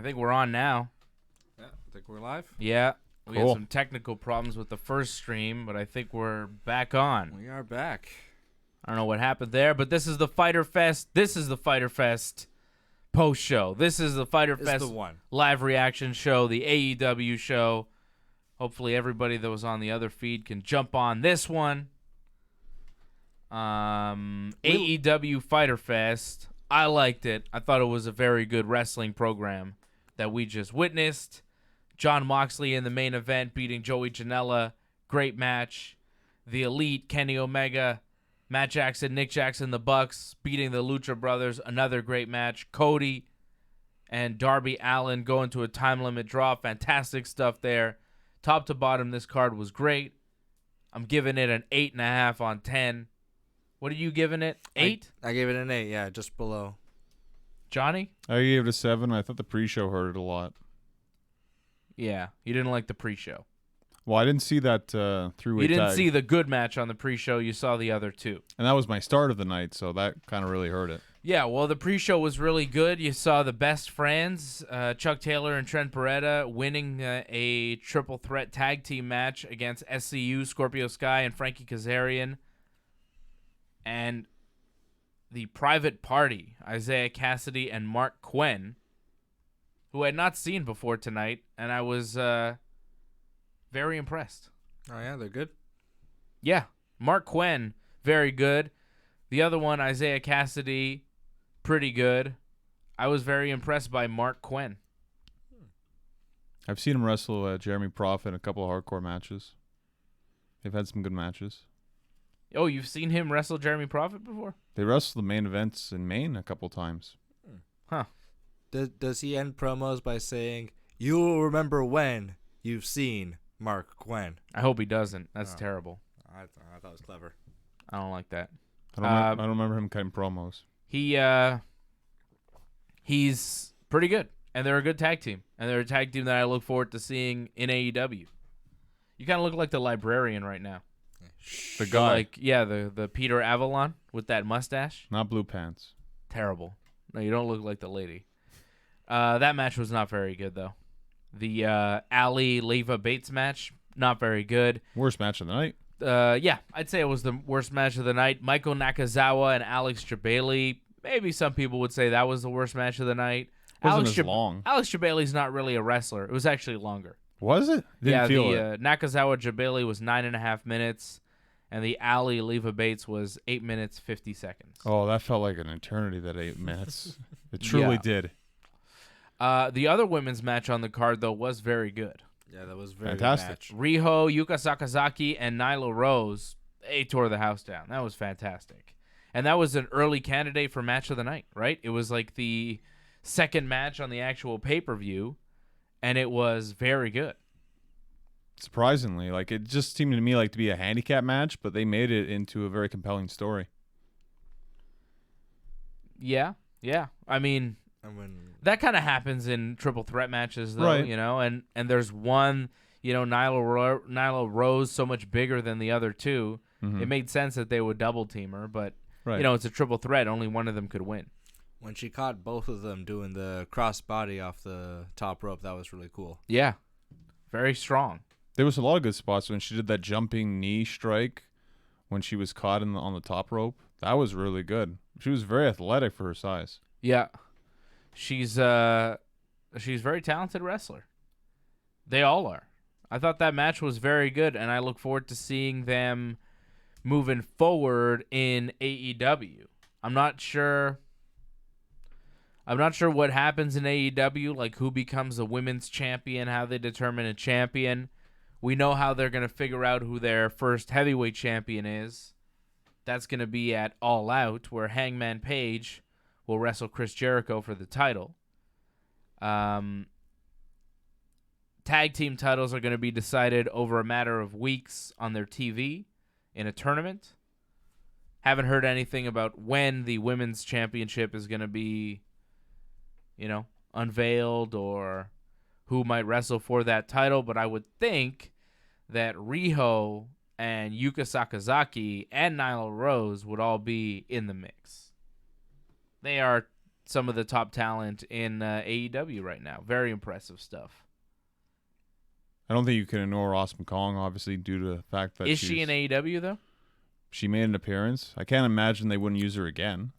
I think we're on now. Yeah, I think we're live. Yeah. We Cool. had some technical problems with the first stream, but I think we're back on. We are back. I don't know what happened there, but this is the Fyter Fest. This is the Fyter Fest post show. This is the Fyter It's Fest the one. live reaction show, the AEW show. Hopefully everybody that was on the other feed can jump on this one. AEW Fyter Fest. I liked it. I thought it was a very good wrestling program that we just witnessed. Jon Moxley in the main event beating Joey Janela. Great match. The Elite, Kenny Omega, Matt Jackson, Nick Jackson, the Bucks beating the Lucha Brothers. Another great match. Cody and Darby Allin going to a time limit draw. Fantastic stuff there. Top to bottom, this card was great. I'm giving it an 8.5 on 10. What are you giving it? 8? I gave it an 8, yeah, just below. Johnny? I gave it a 7. I thought the pre-show hurt it a lot. Yeah, you didn't like the pre-show. Well, I didn't see that three-way You didn't tag. see the good match on the pre-show. You saw the other two. And that was my start of the night, so that kind of really hurt it. Yeah, well, the pre-show was really good. You saw the best friends, Chuck Taylor and Trent Beretta, winning a triple threat tag team match against SCU, Scorpio Sky, and Frankie Kazarian. And the Private Party, Isaiah Cassidy and Mark Quinn, who I had not seen before tonight, and I was very impressed. Oh, yeah, they're good. Yeah, Mark Quinn, very good. The other one, Isaiah Cassidy, pretty good. I was very impressed by Mark Quinn. I've seen him wrestle Jeremy Prophet in a couple of hardcore matches. They've had some good matches. Oh, you've seen him wrestle Jeremy Prophet before? They wrestled the main events in Maine a couple times. Huh. Does he end promos by saying, "You will remember when you've seen Mark Quinn"? I hope he doesn't. That's terrible. I thought it was clever. I don't like that. I don't remember him cutting promos. He's pretty good, and they're a good tag team, and they're a tag team that I look forward to seeing in AEW. You kind of look like the librarian right now. The guy. The Peter Avalon with that mustache. Not blue pants. Terrible. No, you don't look like the lady. That match was not very good, though. The Ali Leva Bates match, not very good. Worst match of the night. Yeah, I'd say it was the worst match of the night. Michael Nakazawa and Alex Jabali. Maybe some people would say that was the worst match of the night. Wasn't as long. Alex Jabali's not really a wrestler. It was actually longer. Was it? Didn't feel it. Nakazawa Jabali was 9.5 minutes, and the Ali Leva Bates was 8 minutes 50 seconds. Oh, that felt like an eternity, that 8 minutes. It truly did. The other women's match on the card, though, was very good. Yeah, that was very Fantastic. good match. Riho, Yuka Sakazaki, and Nyla Rose, they tore the house down. That was fantastic. And that was an early candidate for match of the night, right? It was like the second match on the actual pay-per-view, and it was very good. Surprisingly, like it just seemed to me like to be a handicap match, but they made it into a very compelling story. Yeah. I mean, that kind of happens in triple threat matches, though, right. You know, and there's one, Nyla Rose so much bigger than the other two. Mm-hmm. It made sense that they would double team her, but, right. It's a triple threat. Only one of them could win. When she caught both of them doing the cross body off the top rope, that was really cool. Yeah. Very strong. There was a lot of good spots when she did that jumping knee strike when she was caught on the top rope. That was really good. She was very athletic for her size. Yeah. She's a very talented wrestler. They all are. I thought that match was very good, and I look forward to seeing them moving forward in AEW. I'm not sure what happens in AEW, like who becomes a women's champion, how they determine a champion. We know how they're going to figure out who their first heavyweight champion is. That's going to be at All Out, where Hangman Page will wrestle Chris Jericho for the title. Tag team titles are going to be decided over a matter of weeks on their TV in a tournament. Haven't heard anything about when the women's championship is going to be, unveiled or who might wrestle for that title, but I would think that Riho and Yuka Sakazaki and Nyla Rose would all be in the mix. They are some of the top talent in AEW right now. Very impressive stuff. I don't think you can ignore Awesome Kong, obviously, due to the fact that Is she in AEW, though? She made an appearance. I can't imagine they wouldn't use her again.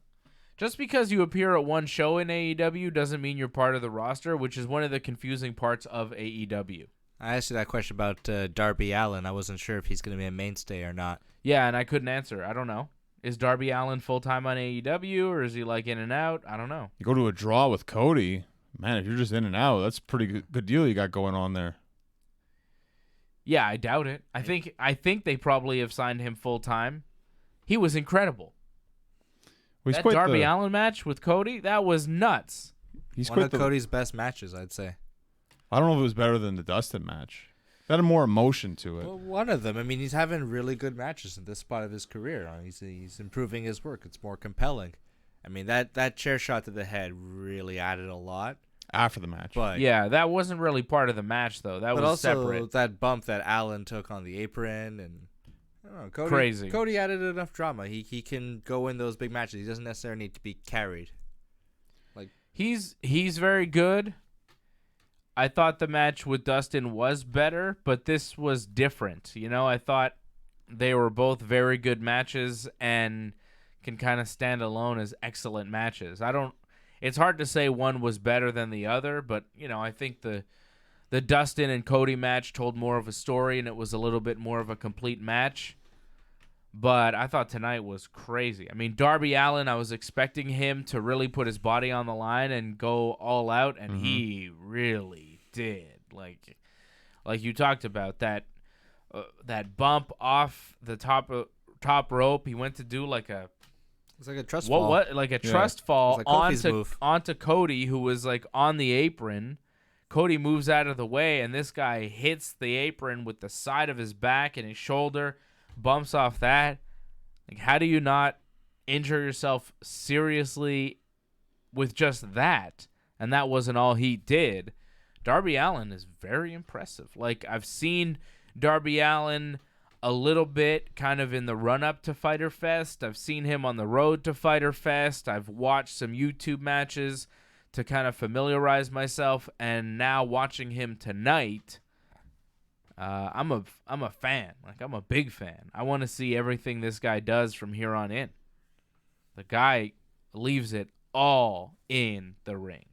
Just because you appear at one show in AEW doesn't mean you're part of the roster, which is one of the confusing parts of AEW. I asked you that question about Darby Allin. I wasn't sure if he's going to be a mainstay or not. Yeah, and I couldn't answer. I don't know. Is Darby Allin full-time on AEW, or is he like in and out? I don't know. You go to a draw with Cody. Man, if you're just in and out, that's a pretty good deal you got going on there. Yeah, I doubt it. I think they probably have signed him full-time. He was incredible. Well, that Darby Allin match with Cody, that was nuts. He's one of Cody's best matches, I'd say. I don't know if it was better than the Dustin match. It had more emotion to it. Well, one of them. I mean, he's having really good matches in this spot of his career. He's improving his work. It's more compelling. I mean, that chair shot to the head really added a lot. After the match. But yeah, that wasn't really part of the match, though. That was also separate. That bump that Allin took on the apron, and I don't know, Cody, crazy. Cody added enough drama. He can go in those big matches. He doesn't necessarily need to be carried. Like he's very good. I thought the match with Dustin was better, but this was different. You know, I thought they were both very good matches and can kind of stand alone as excellent matches. It's hard to say one was better than the other, but, you know, I think the Dustin and Cody match told more of a story, and it was a little bit more of a complete match. But I thought tonight was crazy. I mean, Darby Allin, I was expecting him to really put his body on the line and go all out, and he really did. Like you talked about, that bump off the top rope, he went to do like a... It's like a trust fall. What? Like a trust fall like onto Cody, who was like on the apron. Cody moves out of the way, and this guy hits the apron with the side of his back and his shoulder, bumps off that. Like, how do you not injure yourself seriously with just that? And that wasn't all he did. Darby Allin is very impressive. Like, I've seen Darby Allin a little bit kind of in the run-up to Fyter Fest. I've seen him on the road to Fyter Fest. I've watched some YouTube matches to kind of familiarize myself, and now watching him tonight, I'm a fan. Like, I'm a big fan. I want to see everything this guy does from here on in. The guy leaves it all in the ring.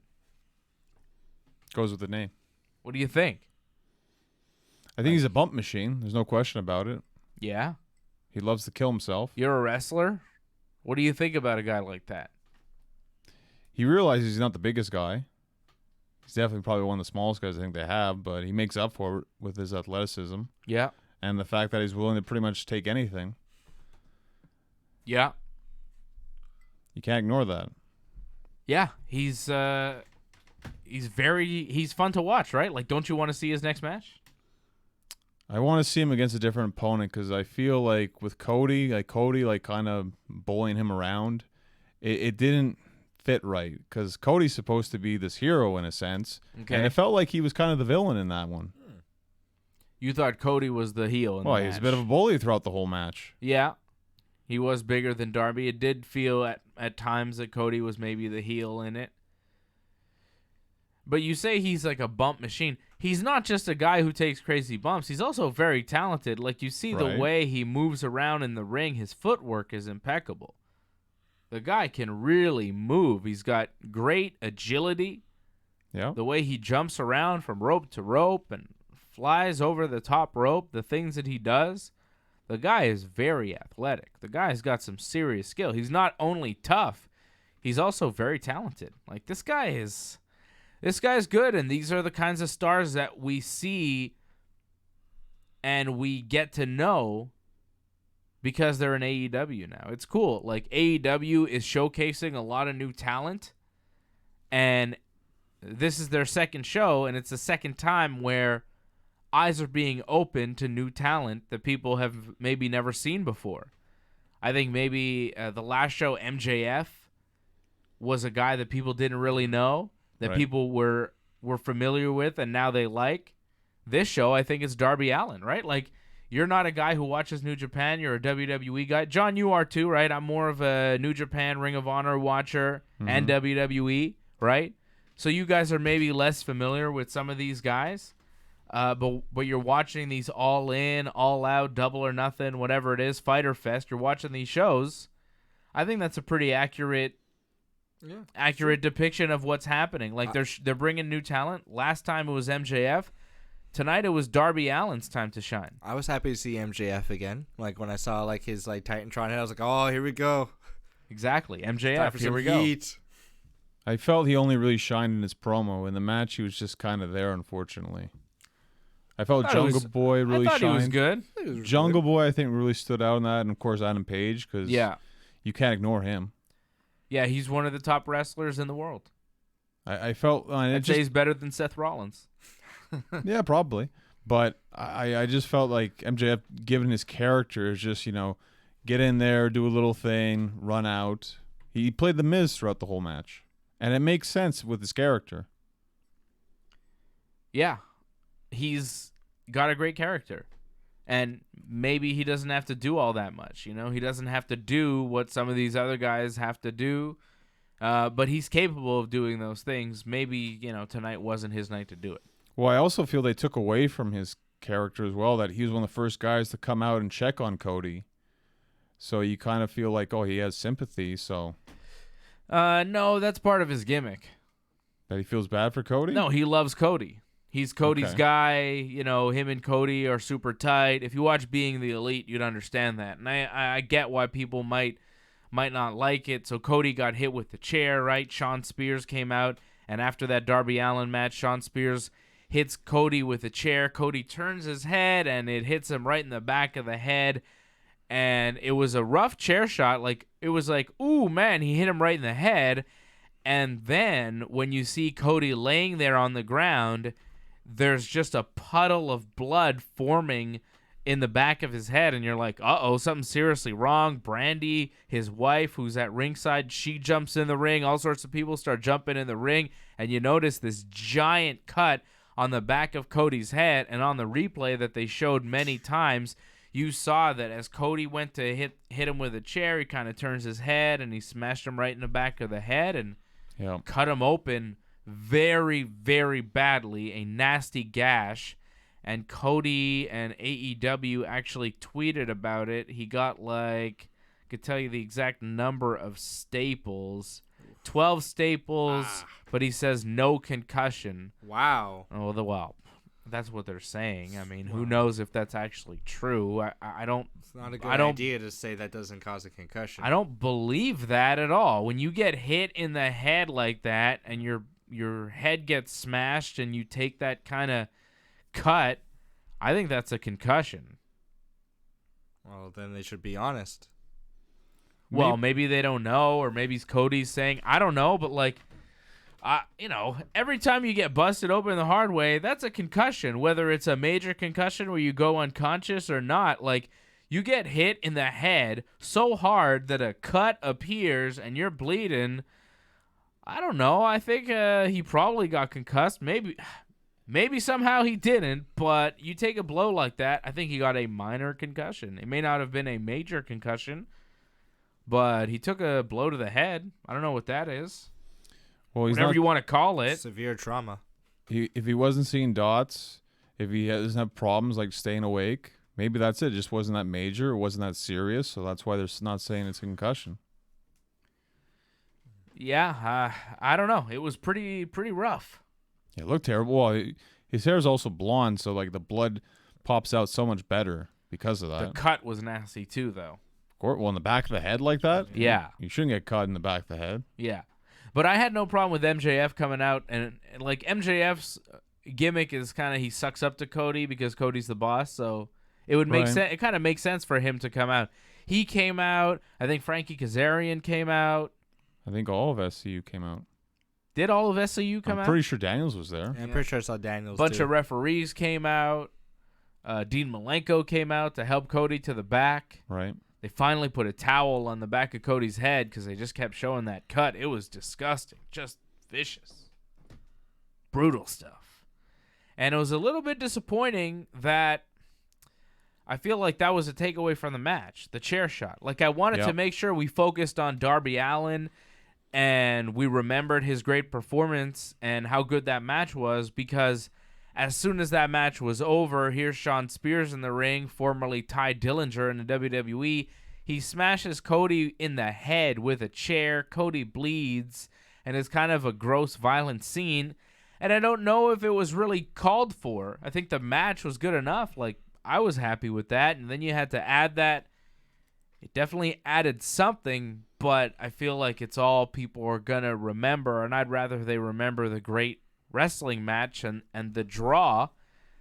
Goes with the name. What do you think? I think he's a bump machine. There's no question about it. Yeah? He loves to kill himself. You're a wrestler? What do you think about a guy like that? He realizes he's not the biggest guy. He's definitely probably one of the smallest guys I think they have, but he makes up for it with his athleticism. Yeah. And the fact that he's willing to pretty much take anything. Yeah. You can't ignore that. Yeah, he's fun to watch, right? Like, don't you want to see his next match? I want to see him against a different opponent because I feel like with Cody kind of bullying him around, it didn't fit right because Cody's supposed to be this hero in a sense, and it felt like he was kind of the villain in that one. You thought Cody was the heel in the match. He was a bit of a bully throughout the whole match. Yeah, he was bigger than Darby. It did feel at times that Cody was maybe the heel in it. But you say he's like a bump machine. He's not just a guy who takes crazy bumps. He's also very talented. Like, you see the way he moves around in the ring. His footwork is impeccable. The guy can really move. He's got great agility. Yeah. The way he jumps around from rope to rope and flies over the top rope, the things that he does. The guy is very athletic. The guy's got some serious skill. He's not only tough, he's also very talented. Like, this guy's good, and these are the kinds of stars that we see and we get to know because they're in AEW now. It's cool. Like, AEW is showcasing a lot of new talent, and this is their second show, and it's the second time where eyes are being opened to new talent that people have maybe never seen before. I think maybe the last show, MJF, was a guy that people didn't really know, that people were familiar with and now they like. This show, I think it's Darby Allin, right? Like, You're not a guy who watches New Japan. You're a WWE guy. John, you are too, right? I'm more of a New Japan, Ring of Honor watcher and WWE, right? So you guys are maybe less familiar with some of these guys. But you're watching these all in, all out, double or nothing, whatever it is, Fyter Fest. You're watching these shows. I think that's a pretty accurate depiction of what's happening. Like they're bringing new talent. Last time it was MJF. Tonight it was Darby Allin's time to shine. I was happy to see MJF again. Like when I saw like his like Titantron head, I was like, oh, here we go. Exactly, Time MJF. for Here some we go. heat. I felt he only really shined in his promo. In the match, he was just kind of there, unfortunately. I felt Jungle Boy really I thought shined. he was good. Jungle Boy, I think, really stood out in that, and of course Adam Page, because you can't ignore him. Yeah, he's one of the top wrestlers in the world. I felt I'd say he's better than Seth Rollins. Yeah, probably. But I just felt like MJF, given his character, is just, get in there, do a little thing, run out. He played The Miz throughout the whole match. And it makes sense with his character. Yeah. He's got a great character. And maybe he doesn't have to do all that much. He doesn't have to do what some of these other guys have to do. But he's capable of doing those things. Maybe, tonight wasn't his night to do it. Well, I also feel they took away from his character as well, that he was one of the first guys to come out and check on Cody. So you kind of feel like, he has sympathy, so... No, that's part of his gimmick. That he feels bad for Cody? No, he loves Cody. He's Cody's guy. Him and Cody are super tight. If you watch Being the Elite, you'd understand that. And I get why people might not like it. So Cody got hit with the chair, right? Shawn Spears came out, and after that Darby Allin match, Shawn Spears hits Cody with a chair. Cody turns his head, and it hits him right in the back of the head. And it was a rough chair shot. It was like, ooh, man, he hit him right in the head. And then when you see Cody laying there on the ground, there's just a puddle of blood forming in the back of his head. And you're like, uh-oh, something's seriously wrong. Brandy, his wife, who's at ringside, she jumps in the ring. All sorts of people start jumping in the ring. And you notice this giant cut on the back of Cody's head. And on the replay that they showed many times, you saw that as Cody went to hit him with a chair, he kind of turns his head and he smashed him right in the back of the head and cut him open very, very badly, a nasty gash. And Cody and AEW actually tweeted about it. He got I could tell you the exact number of staples. 12 staples, but he says no concussion. Wow. Oh, well, that's what they're saying. I mean, who knows if that's actually true? I don't. It's not a good idea to say that doesn't cause a concussion. I don't believe that at all. When you get hit in the head like that, and your head gets smashed, and you take that kind of cut, I think that's a concussion. Well, then they should be honest. Well, maybe they don't know, or maybe Cody's saying, I don't know, but every time you get busted open the hard way, that's a concussion, whether it's a major concussion where you go unconscious or not. You get hit in the head so hard that a cut appears and you're bleeding. I don't know. I think he probably got concussed. Maybe somehow he didn't, but you take a blow like that, I think he got a minor concussion. It may not have been a major concussion, but he took a blow to the head. I don't know what that is. Well, whatever you want to call it. Severe trauma. If he wasn't seeing dots, if he doesn't have problems like staying awake, maybe that's it. It just wasn't that major. It wasn't that serious. So that's why they're not saying it's a concussion. Yeah, I don't know. It was pretty rough. It looked terrible. Well, his hair is also blonde, so the blood pops out so much better because of that. The cut was nasty too, though. Well, in the back of the head like that? Yeah. You shouldn't get cut in the back of the head. Yeah. But I had no problem with MJF coming out, and MJF's gimmick is kind of he sucks up to Cody because Cody's the boss, so it would make sense. It kind of makes sense for him to come out. He came out. I think Frankie Kazarian came out. I think all of SCU came out. Did all of SCU come out? I'm pretty sure Daniels was there. Yeah, I'm pretty sure I saw Daniels Bunch of referees came out. Dean Malenko came out to help Cody to the back. Right. They finally put a towel on the back of Cody's head because they just kept showing that cut. It was disgusting. Just vicious. Brutal stuff. And it was a little bit disappointing that I feel like that was a takeaway from the match, the chair shot. Like, I wanted to make sure we focused on Darby Allin and we remembered his great performance and how good that match was, because as soon as that match was over, here's Shawn Spears in the ring, formerly Ty Dillinger in the WWE. He smashes Cody in the head with a chair. Cody bleeds, and it's kind of a gross, violent scene. And I don't know if it was really called for. I think the match was good enough. Like, I was happy with that. And then you had to add that. It definitely added something, but I feel like it's all people are going to remember, and I'd rather they remember the great wrestling match and the draw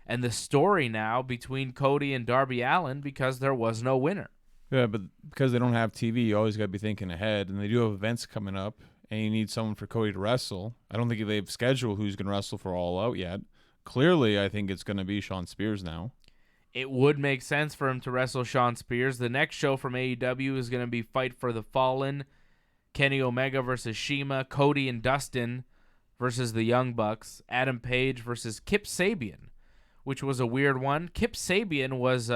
and the story now between Cody and Darby Allin, because there was no winner. Yeah, but because they don't have TV, you always got to be thinking ahead, and they do have events coming up, and you need someone for Cody to wrestle. I don't think they've scheduled who's going to wrestle for All Out yet. Clearly, I think it's going to be Shawn Spears now. It would make sense for him to wrestle Shawn Spears. The next show from AEW is going to be Fight for the Fallen, Kenny Omega versus Shima, Cody and Dustin versus the Young Bucks, Adam Page versus Kip Sabian, which was a weird one. Kip Sabian was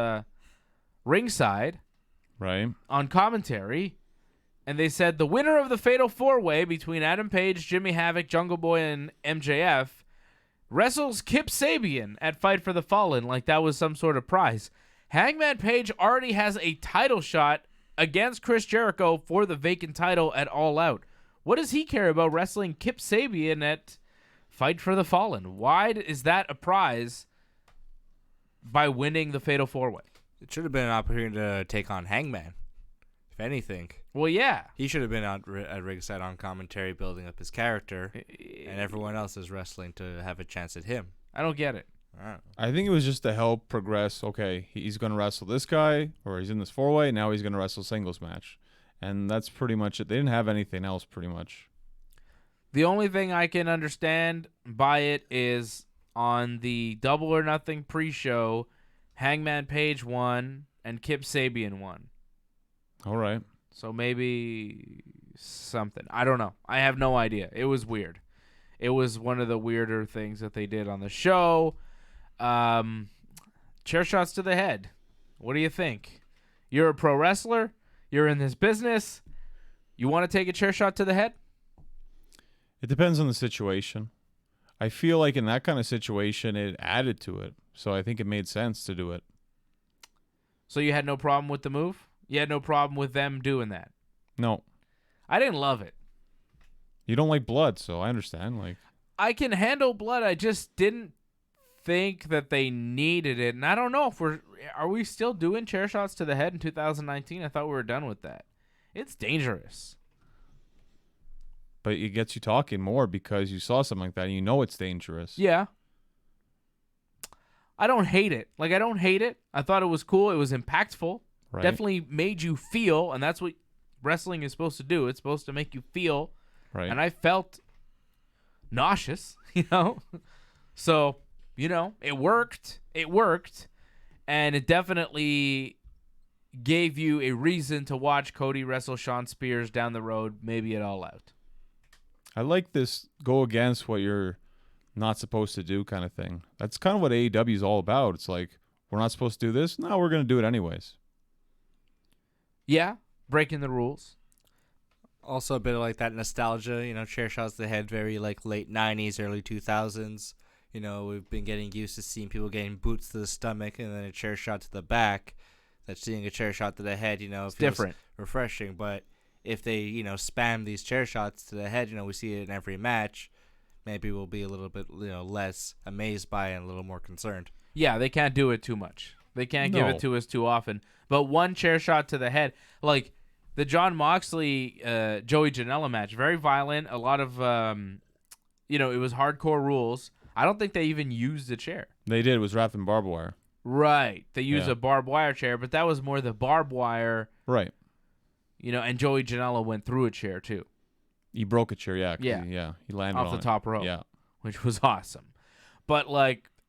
ringside, right, on commentary, and they said the winner of the Fatal 4-Way between Adam Page, Jimmy Havoc, Jungle Boy, and MJF wrestles Kip Sabian at Fight for the Fallen, like that was some sort of prize. Hangman Page already has a title shot against Chris Jericho for the vacant title at All Out. What does he care about wrestling Kip Sabian at Fight for the Fallen? Why is that a prize by winning the Fatal 4-Way? It should have been an opportunity to take on Hangman, if anything. Well, yeah. He should have been at ringside on commentary building up his character, and everyone else is wrestling to have a chance at him. I don't get it. I think it was just to help progress. Okay, he's going to wrestle this guy, or he's in this 4-Way, now he's going to wrestle singles match. And that's pretty much it. They didn't have anything else, pretty much. The only thing I can understand by it is on the Double or Nothing pre-show, Hangman Page won and Kip Sabian won. All right. So maybe something. I don't know. I have no idea. It was weird. It was one of the weirder things that they did on the show. Chair shots to the head. What do you think? You're a pro wrestler. You're in this business. You want to take a chair shot to the head? It depends on the situation. I feel like in that kind of situation, it added to it. So I think it made sense to do it. So you had no problem with the move? You had no problem with them doing that? No. I didn't love it. You don't like blood, so I understand. Like, I can handle blood. I just didn't think that they needed it. And I don't know if are we still doing chair shots to the head in 2019? I thought we were done with that. It's dangerous. But it gets you talking more because you saw something like that and you know it's dangerous. Yeah. I don't hate it. Like, I don't hate it. I thought it was cool. It was impactful. Right. Definitely made you feel, and that's what wrestling is supposed to do. It's supposed to make you feel. Right. And I felt nauseous, So, it worked. It worked. And it definitely gave you a reason to watch Cody wrestle Shawn Spears down the road, maybe at All Out. I like this go against what you're not supposed to do kind of thing. That's kind of what AEW is all about. It's like, we're not supposed to do this? No, we're going to do it anyways. Yeah, breaking the rules. Also a bit of like that nostalgia, chair shots to the head, very like late 90s, early 2000s. We've been getting used to seeing people getting boots to the stomach and then a chair shot to the back. That seeing a chair shot to the head, it's feels different, refreshing. But if they, spam these chair shots to the head, we see it in every match, maybe we'll be a little bit, less amazed by it and a little more concerned. Yeah, they can't do it too much. They can't give it to us too often. But one chair shot to the head, like the Jon Moxley, Joey Janela match, very violent. A lot of, it was hardcore rules. I don't think they even used the chair. They did. It was wrapped in barbed wire. Right. They used a barbed wire chair, but that was more the barbed wire. Right. And Joey Janela went through a chair too. He broke a chair, yeah. He landed off on the top rope. Yeah. Which was awesome. But,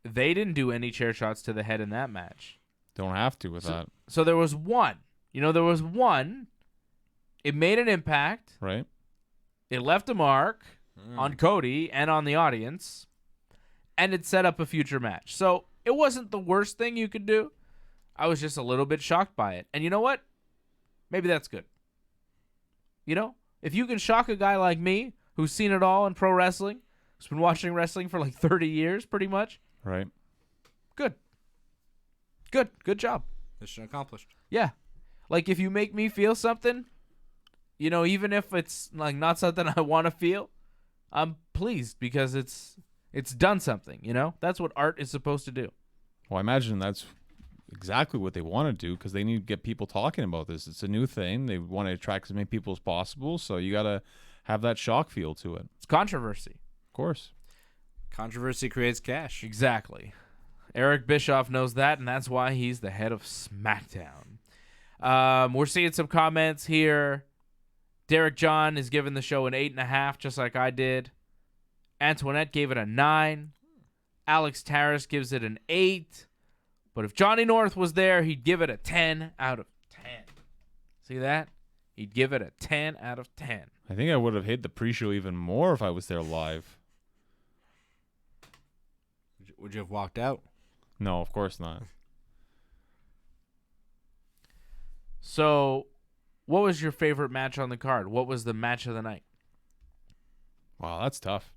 they didn't do any chair shots to the head in that match. Don't have to with that. So there was one. There was one. It made an impact. Right. It left a mark on Cody and on the audience. And it set up a future match. So it wasn't the worst thing you could do. I was just a little bit shocked by it. And you know what? Maybe that's good. You know, if you can shock a guy like me who's seen it all in pro wrestling, who's been watching wrestling for like 30 years pretty much. Right. Good job. Mission accomplished. Yeah. Like if you make me feel something, you know, even if it's like not something I want to feel, I'm pleased because it's done something, you know? That's what art is supposed to do. Well, I imagine that's exactly what they want to do because they need to get people talking about this. It's a new thing. They want to attract as many people as possible, so you got to have that shock feel to it. It's controversy. Of course. Controversy creates cash. Exactly. Eric Bischoff knows that, and that's why he's the head of SmackDown. We're seeing some comments here. Derek John is giving the show an 8.5, just like I did. Antoinette gave it a 9. Alex Tarras gives it an 8. But if Johnny North was there, he'd give it a 10 out of 10. See that? He'd give it a 10 out of 10. I think I would have hate the pre-show even more if I was there live. Would you have walked out? No, of course not. So, what was your favorite match on the card? What was the match of the night? Wow, that's tough.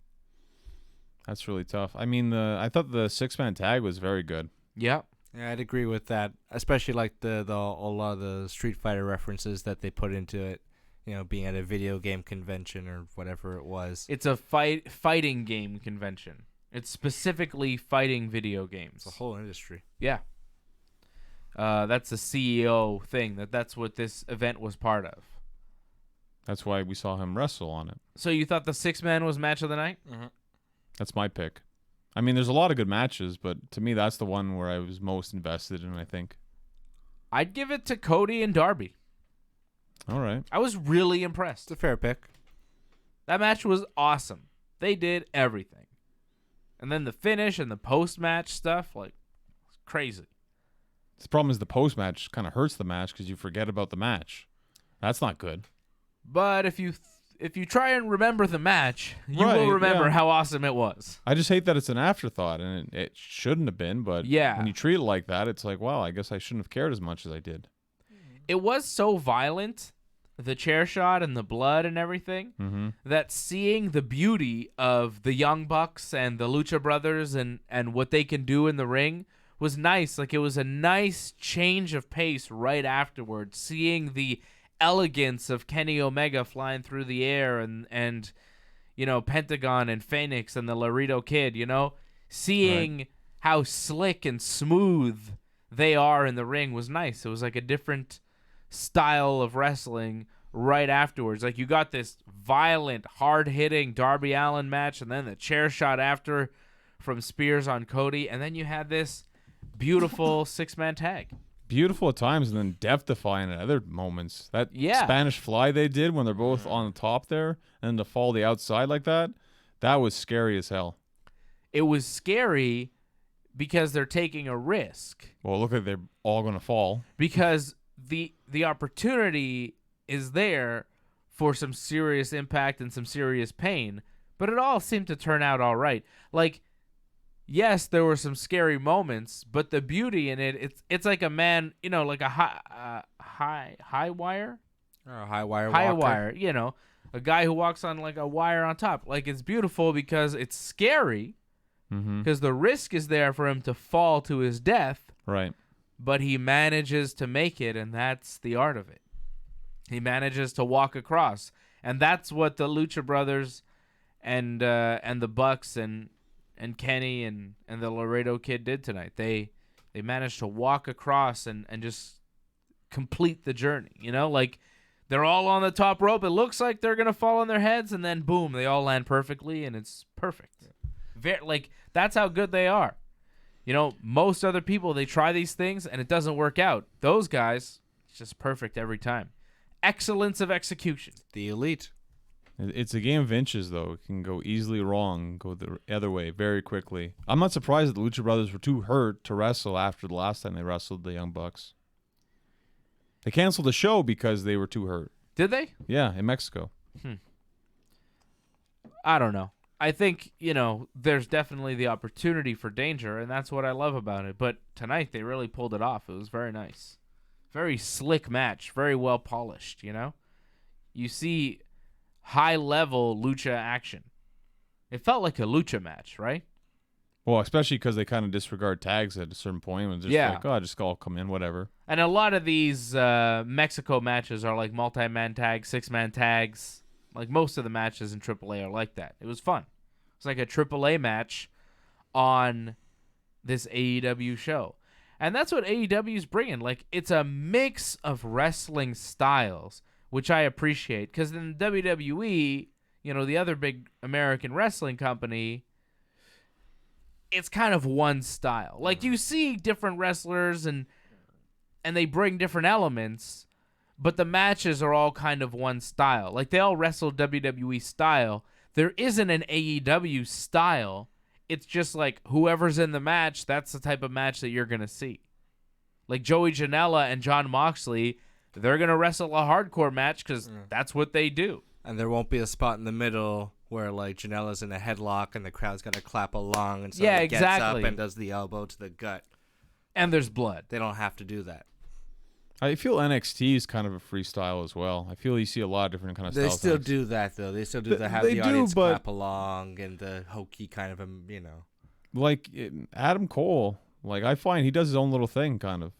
That's really tough. I mean, I thought the 6-man tag was very good. Yeah. Yeah, I'd agree with that. Especially like a lot of the Street Fighter references that they put into it. You know, being at a video game convention or whatever it was. It's a fighting game convention. It's specifically fighting video games. It's a whole industry. Yeah. That's a CEO thing. That's what this event was part of. That's why we saw him wrestle on it. So you thought the 6-man was match of the night? Mm-hmm. That's my pick. I mean, there's a lot of good matches, but to me, that's the one where I was most invested in, I think. I'd give it to Cody and Darby. All right. I was really impressed. It's a fair pick. That match was awesome. They did everything. And then the finish and the post-match stuff, like, it's crazy. The problem is the post-match kind of hurts the match because you forget about the match. That's not good. But if you try and remember the match, you Right, will remember yeah. how awesome it was. I just hate that it's an afterthought, and it shouldn't have been, but Yeah. when you treat it like that, it's like, wow, I guess I shouldn't have cared as much as I did. It was so violent, the chair shot and the blood and everything, Mm-hmm. that seeing the beauty of the Young Bucks and the Lucha Brothers and what they can do in the ring was nice. Like, it was a nice change of pace right afterwards, seeing the elegance of Kenny Omega flying through the air and you know, Pentagon and Phoenix and the Laredo Kid, you know, seeing how slick and smooth they are in the ring was nice. It was like a different style of wrestling right afterwards. Like, you got this violent, hard-hitting Darby Allin match, and then the chair shot after from Spears on Cody, and then you had this beautiful 6-man tag. Beautiful at times, and then death-defying at other moments. That Yeah. Spanish fly they did when they're both on the top there, and to fall the outside like that was scary as hell. It was scary because they're taking a risk. Well, look like they're all going to fall. Because the opportunity is there for some serious impact and some serious pain, but it all seemed to turn out all right. Like, yes, there were some scary moments, but the beauty in it's like a man, you know, like a high wire, Or a high wire high walker. wire, you know, a guy who walks on like a wire on top. Like, it's beautiful because it's scary Mm-hmm. because the risk is there for him to fall to his death. Right. But he manages to make it, and that's the art of it. He manages to walk across, and that's what the Lucha Brothers and the Bucks and Kenny and the Laredo Kid did tonight. They managed to walk across and just complete the journey. You know, like, they're all on the top rope. It looks like they're gonna fall on their heads, and then boom, they all land perfectly, and it's perfect. Like, that's how good they are. You know, most other people, they try these things and it doesn't work out. Those guys, it's just perfect every time. Excellence of execution. The elite. It's a game of inches, though. It can go easily wrong, go the other way very quickly. I'm not surprised that the Lucha Brothers were too hurt to wrestle after the last time they wrestled the Young Bucks. They canceled the show because they were too hurt. Did they? Yeah, in Mexico. I don't know. I think, there's definitely the opportunity for danger, and that's what I love about it. But tonight, they really pulled it off. It was very nice. Very slick match. Very well polished, You see high-level lucha action. It felt like a lucha match, right? Well, especially because they kind of disregard tags at a certain point. When it's just just all come in, whatever. And a lot of these Mexico matches are like multi-man tags, 6-man tags. Like most of the matches in AAA are like that. It was fun. It's like a AAA match on this AEW show. And that's what AEW is bringing. Like, it's a mix of wrestling styles, which I appreciate. Because in WWE, the other big American wrestling company, it's kind of one style. Like, you see different wrestlers and they bring different elements, but the matches are all kind of one style. Like, they all wrestle WWE style. There isn't an AEW style. It's just like whoever's in the match, that's the type of match that you're going to see. Like Joey Janela and Jon Moxley, they're going to wrestle a hardcore match because that's what they do. And there won't be a spot in the middle where, like, Janela's in a headlock and the crowd's going to clap along and somebody gets up and does the elbow to the gut. And there's blood. They don't have to do that. I feel NXT is kind of a freestyle as well. I feel you see a lot of different kind of styles. They still do that, though. They still do the audience clap along and the hokey kind of, Like Adam Cole, like I find he does his own little thing, kind of.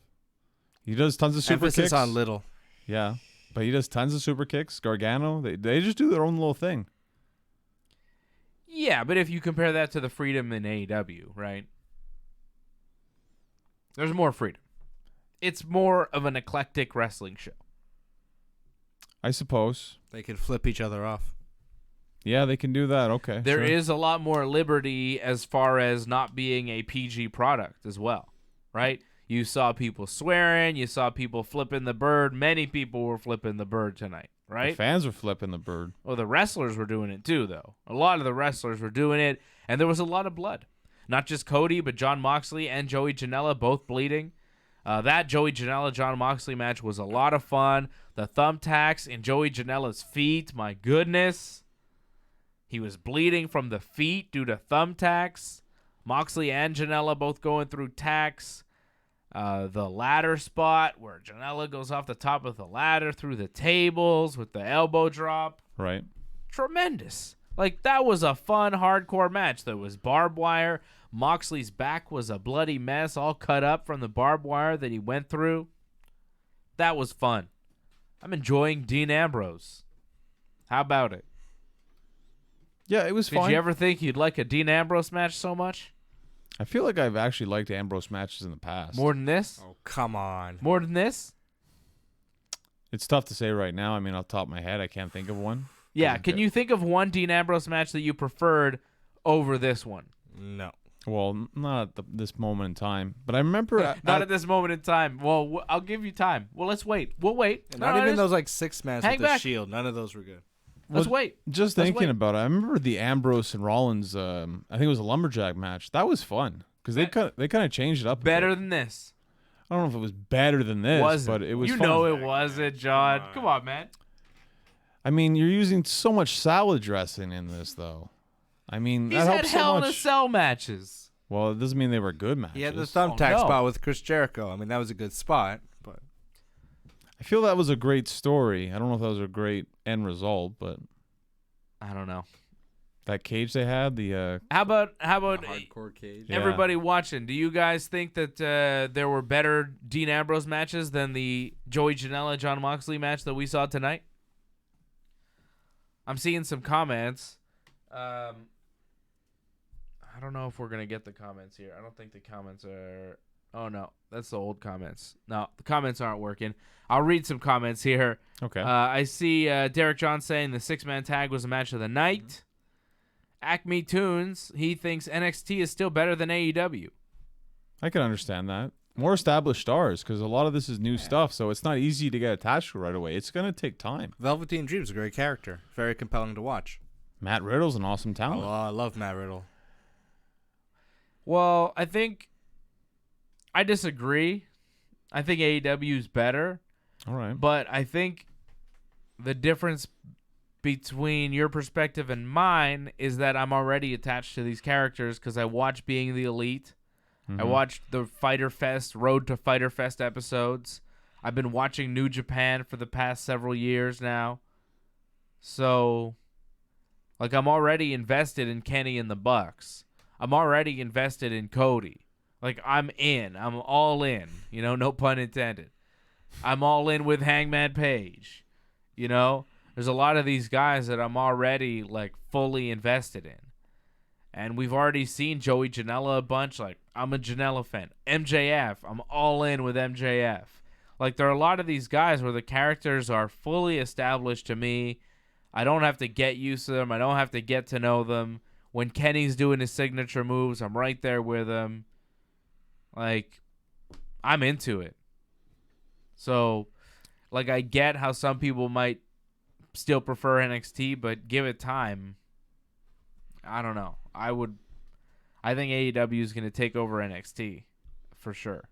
He does tons of super Emphasis kicks. on little. Yeah, but he does tons of super kicks. Gargano, they just do their own little thing. Yeah, but if you compare that to the freedom in AEW, right? There's more freedom. It's more of an eclectic wrestling show. I suppose. They can flip each other off. Yeah, they can do that. Okay. There is a lot more liberty as far as not being a PG product as well, right? You saw people swearing. You saw people flipping the bird. Many people were flipping the bird tonight, right? The fans were flipping the bird. Well, the wrestlers were doing it too, though. A lot of the wrestlers were doing it, and there was a lot of blood. Not just Cody, but Jon Moxley and Joey Janela both bleeding. That Joey Janela-Jon Moxley match was a lot of fun. The thumbtacks in Joey Janela's feet, my goodness. He was bleeding from the feet due to thumbtacks. Moxley and Janela both going through tacks. The ladder spot where Janela goes off the top of the ladder through the tables with the elbow drop. Right. Tremendous. Like, that was a fun, hardcore match. There was barbed wire. Moxley's back was a bloody mess, all cut up from the barbed wire that he went through. That was fun. I'm enjoying Dean Ambrose. How about it? Yeah, it was fun. Did you ever think you'd like a Dean Ambrose match so much? I feel like I've actually liked Ambrose matches in the past. More than this? Oh, come on. More than this? It's tough to say right now. I mean, off the top of my head, I can't think of one. Yeah, can you think of one Dean Ambrose match that you preferred over this one? No. Well, not at this moment in time. But I remember... Not at this moment in time. Well, I'll give you time. Well, let's wait. We'll wait. Not even those, like, 6-man with the Shield. None of those were good. Let's wait. Just thinking about it, I remember the Ambrose and Rollins, I think it was a lumberjack match. That was fun. Because they kind of changed it up. Better than this. I don't know if it was better than this, but it was fun. You know it wasn't, John. Come on, man. I mean, you're using so much salad dressing in this, though. I mean, He's that had helps so Hell in much. a Cell matches. Well, it doesn't mean they were good matches. He had the thumbtack spot with Chris Jericho. I mean, that was a good spot, but I feel that was a great story. I don't know if that was a great end result, but I don't know. that cage they had, the How about hardcore cage. everybody watching? Do you guys think that there were better Dean Ambrose matches than the Joey Janela Jon Moxley match that we saw tonight? I'm seeing some comments. I don't know if we're gonna get the comments here. I don't think the comments are. Oh no, that's the old comments. No, the comments aren't working. I'll read some comments here. okay. I see Derek John saying the 6-man tag was a match of the night. Acme Tunes, he thinks NXT is still better than AEW. I can understand that. More established stars, because a lot of this is new stuff, so it's not easy to get attached to right away. It's going to take time. Velveteen Dream's a great character. Very compelling to watch. Matt Riddle's an awesome talent. Oh, I love Matt Riddle. Well, I disagree. I think AEW is better, All right. but I think the difference between your perspective and mine is that I'm already attached to these characters because I watched Being the Elite. I watched the Fyter Fest, Road to Fyter Fest episodes. I've been watching New Japan for the past several years now. So, like, I'm already invested in Kenny and the Bucks. I'm already invested in Cody. Like, I'm in. I'm all in. You know, no pun intended. I'm all in with Hangman Page. You know? There's a lot of these guys that I'm already, like, fully invested in. And we've already seen Joey Janela a bunch. Like, I'm a Janela fan. MJF, I'm all in with MJF. Like, there are a lot of these guys where the characters are fully established to me. I don't have to get used to them. I don't have to get to know them. When Kenny's doing his signature moves, I'm right there with him. Like, I'm into it. So, like, I get how some people might still prefer NXT, but give it time. I don't know. I think AEW is going to take over NXT for sure.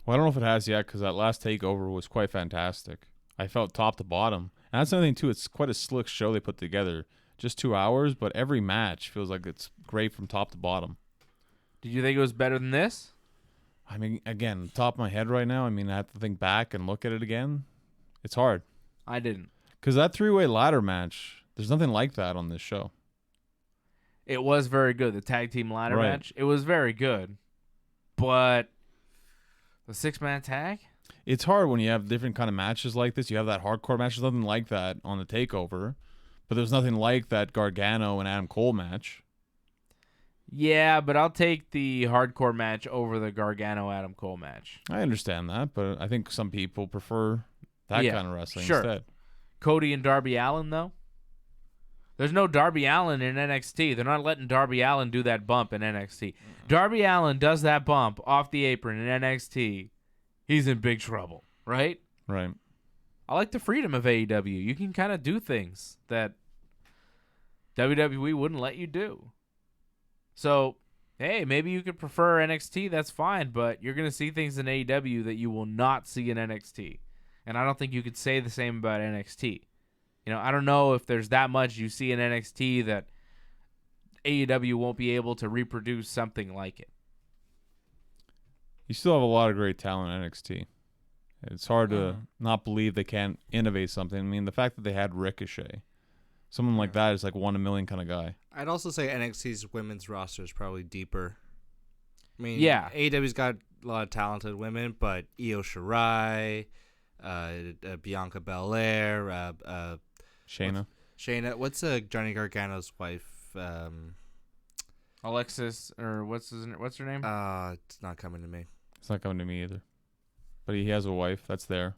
Well, I don't know if it has yet because that last takeover was quite fantastic. I felt top to bottom. And that's another thing, too. It's quite a slick show they put together. Just 2 hours, but every match feels like it's great from top to bottom. Did you think it was better than this? I mean, again, top of my head right now, I mean, I have to think back and look at it again. It's hard. I didn't. Because that three-way ladder match, there's nothing like that on this show. It was very good. The tag team ladder match, it was very good. But the 6-man tag? It's hard when you have different kind of matches like this. You have that hardcore match. There's nothing like that on the takeover. But there's nothing like that Gargano and Adam Cole match. Yeah, but I'll take the hardcore match over the Gargano-Adam Cole match. I understand that, but I think some people prefer that kind of wrestling instead. Cody and Darby Allin, though? There's no Darby Allin in NXT. They're not letting Darby Allin do that bump in NXT. Darby Allin does that bump off the apron in NXT. He's in big trouble, right? Right. I like the freedom of AEW. You can kind of do things that WWE wouldn't let you do. So, hey, maybe you could prefer NXT. That's fine, but you're going to see things in AEW that you will not see in NXT. And I don't think you could say the same about NXT. You know, I don't know if there's that much you see in NXT that AEW won't be able to reproduce something like it. You still have a lot of great talent in NXT. It's hard to not believe they can't innovate something. I mean, the fact that they had Ricochet, someone like that is like 1 in a million kind of guy. I'd also say NXT's women's roster is probably deeper. I mean, yeah, AEW's got a lot of talented women, but Io Shirai, Bianca Belair, Shayna. What's Johnny Gargano's wife? Alexis, or what's her name? It's not coming to me. It's not coming to me either. But he has a wife that's there.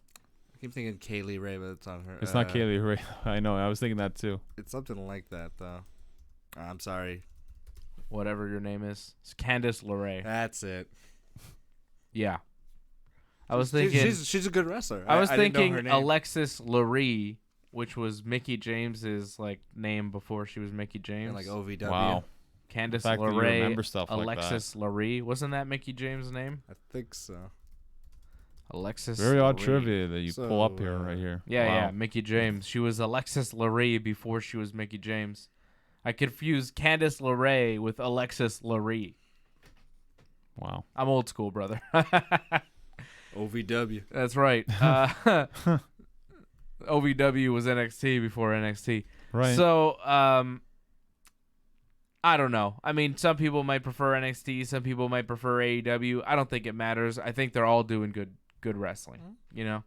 I keep thinking Kaylee Ray, but it's not her. It's not Kaylee Ray. I know. I was thinking that too. It's something like that, though. I'm sorry. Whatever your name is. It's Candice LeRae. That's it. Yeah. I was thinking... She's a good wrestler. I was thinking didn't know her name. Alexis Lurie, which was Mickie James's like name before she was Mickie James. Yeah, like OVW. Wow. Candice LeRae, LeRae, stuff Alexis like Lurie. Wasn't that Mickie James' name? I think so. Alexis Very odd Lurie. trivia that you pull up here, right here. Yeah, wow. yeah, Mickie James. She was Alexis Lurie before she was Mickie James. I confused Candice LeRae with Alexis Lurie. Wow. I'm old school, brother. OVW. That's right. OVW was NXT before NXT. Right. So, I don't know. I mean, some people might prefer NXT. Some people might prefer AEW. I don't think it matters. I think they're all doing good wrestling. You know,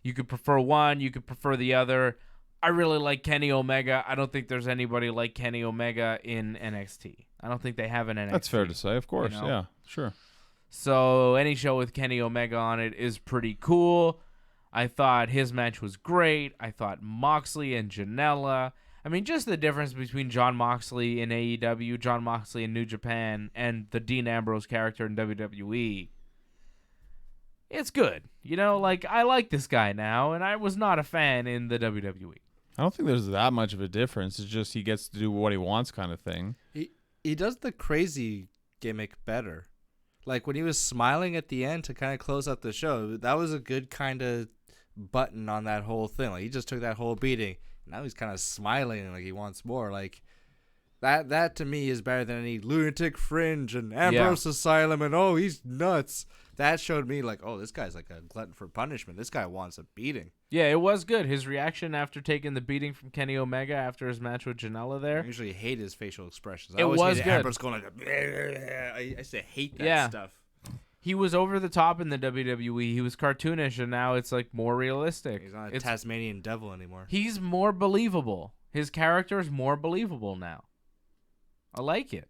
you could prefer one. You could prefer the other. I really like Kenny Omega. I don't think there's anybody like Kenny Omega in NXT. I don't think they have an NXT. That's fair to say, of course. You know? Yeah, sure. So any show with Kenny Omega on it is pretty cool. I thought his match was great. I thought Moxley and Janela. I mean, just the difference between Jon Moxley in AEW, Jon Moxley in New Japan, and the Dean Ambrose character in WWE. It's good. You know, like, I like this guy now, and I was not a fan in the WWE. I don't think there's that much of a difference. It's just he gets to do what he wants kind of thing. He does the crazy gimmick better. Like, when he was smiling at the end to kind of close out the show, that was a good kind of button on that whole thing. Like, he just took that whole beating. Now he's kind of smiling like he wants more. Like that to me is better than any Lunatic Fringe and Ambrose Asylum and oh, he's nuts. That showed me like, oh, this guy's like a glutton for punishment. This guy wants a beating. Yeah, it was good. His reaction after taking the beating from Kenny Omega after his match with Janela there. I usually hate his facial expressions. It was hated good. Ambrose going like, I used to hate that stuff. He was over the top in the WWE. He was cartoonish, and now it's like more realistic. He's not a Tasmanian devil anymore. He's more believable. His character is more believable now. I like it.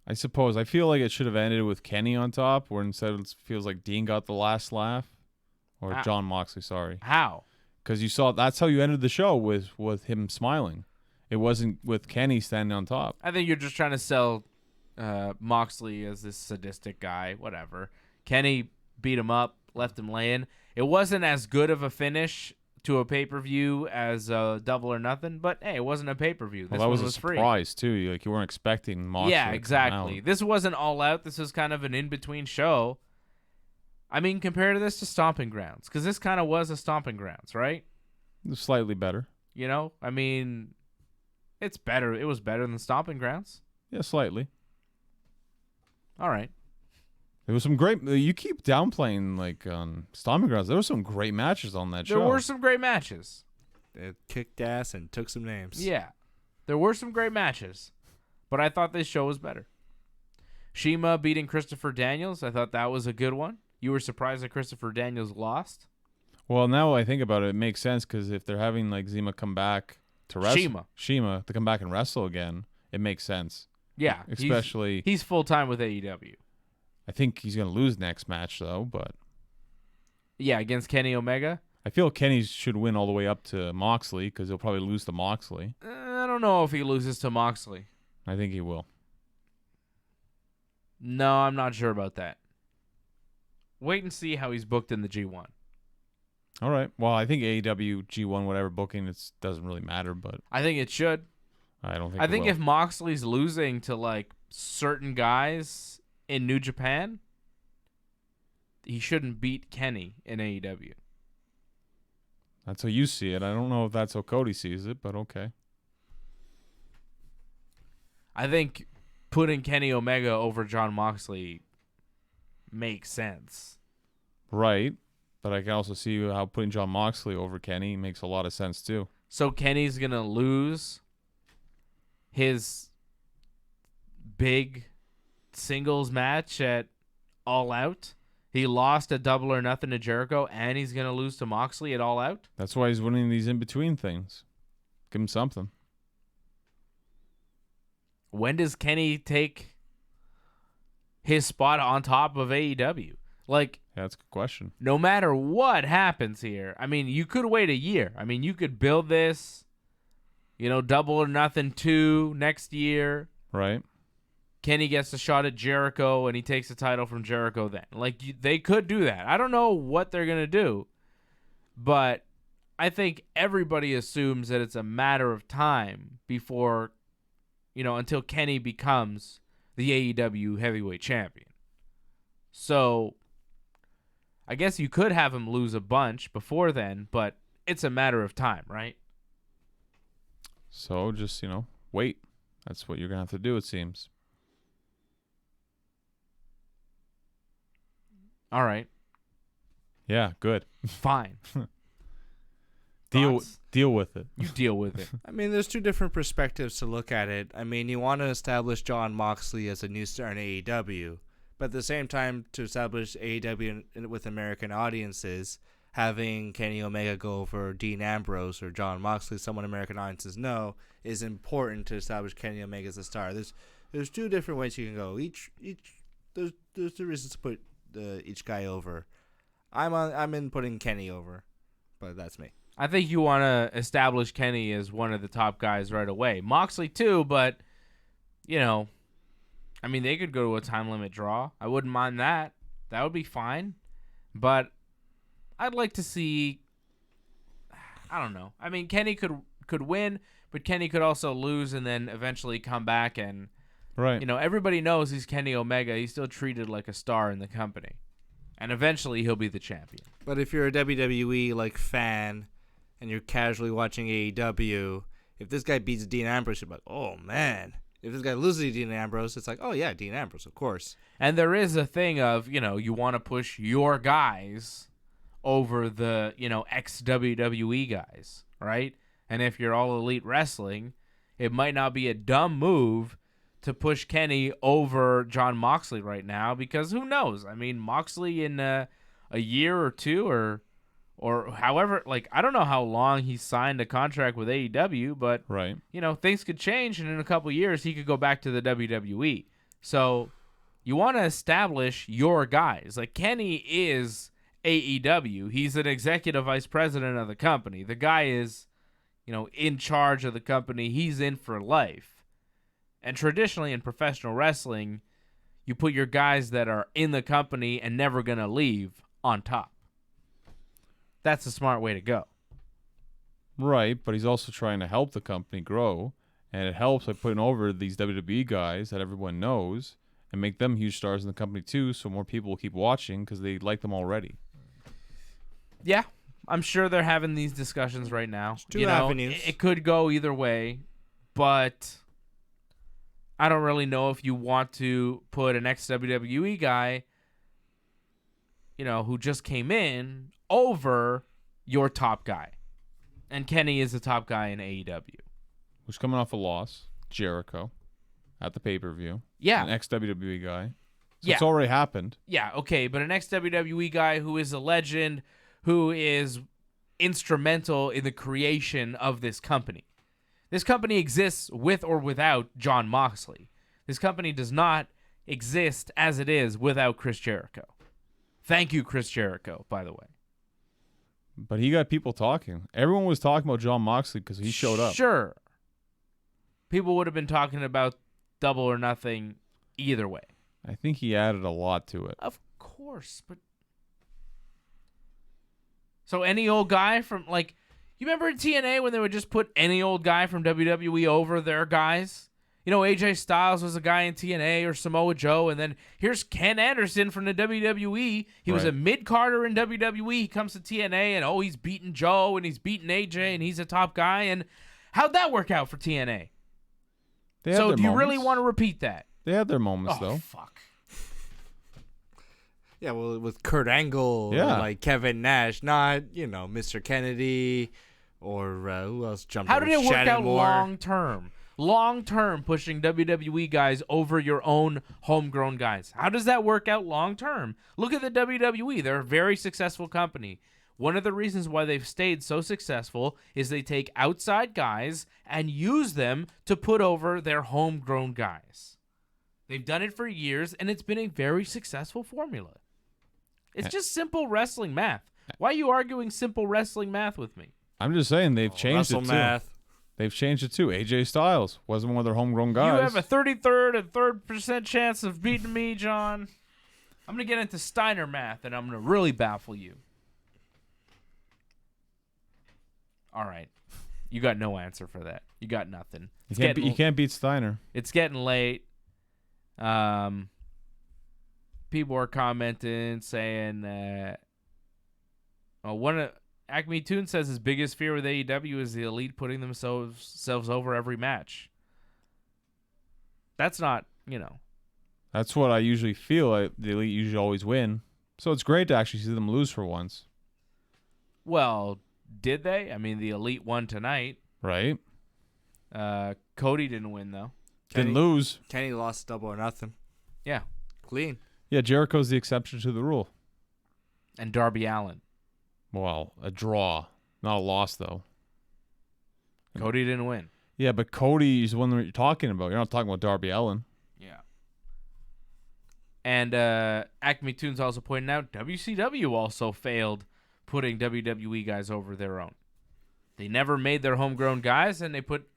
I suppose. I feel like it should have ended with Kenny on top, where instead it feels like Dean got the last laugh. Or John Moxley, sorry. How? Because you saw that's how you ended the show with him smiling. It wasn't with Kenny standing on top. I think you're just trying to sell Moxley as this sadistic guy. Whatever. Kenny beat him up, left him laying. It wasn't as good of a finish to a pay-per-view as Double or Nothing, but hey, it wasn't a pay-per-view. This that was one a was free. surprise too. You weren't expecting Moxley. Yeah, to come exactly. out. This wasn't all out. This was kind of an in-between show. I mean, compare this to Stomping Grounds, because this kind of was a Stomping Grounds, right? It was slightly better. You know, I mean, it's better. It was better than Stomping Grounds. Yeah, slightly. All right. There was some great. You keep downplaying like on Stomping Grounds. There were some great matches on that show. There were some great matches. They kicked ass and took some names. Yeah, there were some great matches, but I thought this show was better. Shima beating Christopher Daniels. I thought that was a good one. You were surprised that Christopher Daniels lost? Well, now I think about it, it makes sense because if they're having like Zima come back to wrestle, Shima to come back and wrestle again, it makes sense. Yeah, especially he's full time with AEW. I think he's gonna lose next match though, but yeah, against Kenny Omega. I feel Kenny should win all the way up to Moxley because he'll probably lose to Moxley. I don't know if he loses to Moxley. I think he will. No, I'm not sure about that. Wait and see how he's booked in the G1. All right. Well, I think AEW G1 whatever booking it doesn't really matter, but I think it should. I don't think. I think will. if Moxley's losing to like certain guys in New Japan, he shouldn't beat Kenny in AEW. That's how you see it. I don't know if that's how Cody sees it, but okay. I think putting Kenny Omega over John Moxley makes sense. Right. But I can also see how putting John Moxley over Kenny makes a lot of sense too. So Kenny's going to lose his big singles match at All Out. He lost a Double or Nothing to Jericho, and he's going to lose to Moxley at All Out. That's why he's winning these in-between things. Give him something. When does Kenny take his spot on top of AEW? Like, yeah, that's a good question. No matter what happens here, I mean, you could wait a year. I mean, you could build this, Double or Nothing 2 next year. Right. Kenny gets a shot at Jericho, and he takes the title from Jericho then. Like, they could do that. I don't know what they're going to do, but I think everybody assumes that it's a matter of time before, until Kenny becomes the AEW heavyweight champion. So I guess you could have him lose a bunch before then, but it's a matter of time, right? So just, wait. That's what you're going to have to do, it seems. All right. Yeah, good. Fine. Deal with it. You deal with it. I mean, there's two different perspectives to look at it. I mean, you want to establish John Moxley as a new star in AEW, but at the same time, to establish AEW with American audiences, having Kenny Omega go over Dean Ambrose or John Moxley, someone American audiences know, is important to establish Kenny Omega as a star. There's two different ways you can go. There's two reasons to put each guy over. I'm in putting Kenny over, but that's me. I think you want to establish Kenny as one of the top guys right away. Moxley too, but they could go to a time limit draw. I wouldn't mind that. That would be fine. But I'd like to see, I don't know. I mean, Kenny could win, but Kenny could also lose and then eventually come back and right. Everybody knows he's Kenny Omega. He's still treated like a star in the company. And eventually he'll be the champion. But if you're a WWE fan, and you're casually watching AEW, if this guy beats Dean Ambrose, you're like, oh, man. If this guy loses to Dean Ambrose, it's like, oh, yeah, Dean Ambrose, of course. And there is a thing of, you want to push your guys over the, ex-WWE guys, right? And if you're All Elite Wrestling, it might not be a dumb move to push Kenny over Jon Moxley right now, because who knows? I mean, Moxley in a year or two or however, I don't know how long he signed a contract with AEW, but right. Things could change, and in a couple years he could go back to the WWE. So you want to establish your guys. Like, Kenny is AEW. He's an executive vice president of the company. The guy is, in charge of the company. He's in for life. And traditionally in professional wrestling, you put your guys that are in the company and never going to leave on top. That's a smart way to go. Right, but he's also trying to help the company grow, and it helps by putting over these WWE guys that everyone knows and make them huge stars in the company too, so more people will keep watching because they like them already. Yeah, I'm sure they're having these discussions right now. Two avenues. It could go either way, but I don't really know if you want to put an ex-WWE guy, who just came in, over your top guy. And Kenny is the top guy in AEW. Who's coming off a loss, Jericho, at the pay-per-view. Yeah. An ex-WWE guy. So Yeah. It's already happened. Yeah, okay, but an ex-WWE guy who is a legend, who is instrumental in the creation of this company. This company exists with or without Jon Moxley. This company does not exist as it is without Chris Jericho. Thank you, Chris Jericho, by the way. But he got people talking. Everyone was talking about Jon Moxley because he showed up. Sure. People would have been talking about Double or Nothing either way. I think he added a lot to it. Of course, but... So any old guy from, you remember in TNA when they would just put any old guy from WWE over their guys? AJ Styles was a guy in TNA, or Samoa Joe, and then here's Ken Anderson from the WWE. He was a mid-carder in WWE. He comes to TNA, and he's beating Joe, and he's beating AJ, and he's a top guy. And how'd that work out for TNA? So do you really want to repeat that? They had their moments, though. Fuck. Yeah, well, with Kurt Angle, Kevin Nash, not, Mr. Kennedy, or who else jumped How over? did it work Shannon out Moore. long-term? Long-term pushing WWE guys over your own homegrown guys. How does that work out long-term? Look at the WWE. They're a very successful company. One of the reasons why they've stayed so successful is they take outside guys and use them to put over their homegrown guys. They've done it for years, and it's been a very successful formula. It's just simple wrestling math. Why are you arguing simple wrestling math with me? I'm just saying they've changed it too. Math. They've changed it too. AJ Styles wasn't one of their homegrown guys. You have a 33rd and 3rd% chance of beating me, John. I'm going to get into Steiner math, and I'm going to really baffle you. All right. You got no answer for that. You got nothing. You can't beat Steiner. It's getting late. People are commenting, saying that Acme Toon says his biggest fear with AEW is the Elite putting themselves over every match. That's not, That's what I usually feel. The Elite usually always win. So it's great to actually see them lose for once. Well, did they? I mean, the Elite won tonight. Right. Cody didn't win, though. Didn't lose. Kenny lost Double or Nothing. Yeah. Clean. Yeah, Jericho's the exception to the rule. And Darby Allin. Well, a draw. Not a loss, though. Cody didn't win. Yeah, but Cody is the one that you're talking about. You're not talking about Darby Allin. Yeah. And Acme Toon's also pointing out WCW also failed putting WWE guys over their own. They never made their homegrown guys, and they put,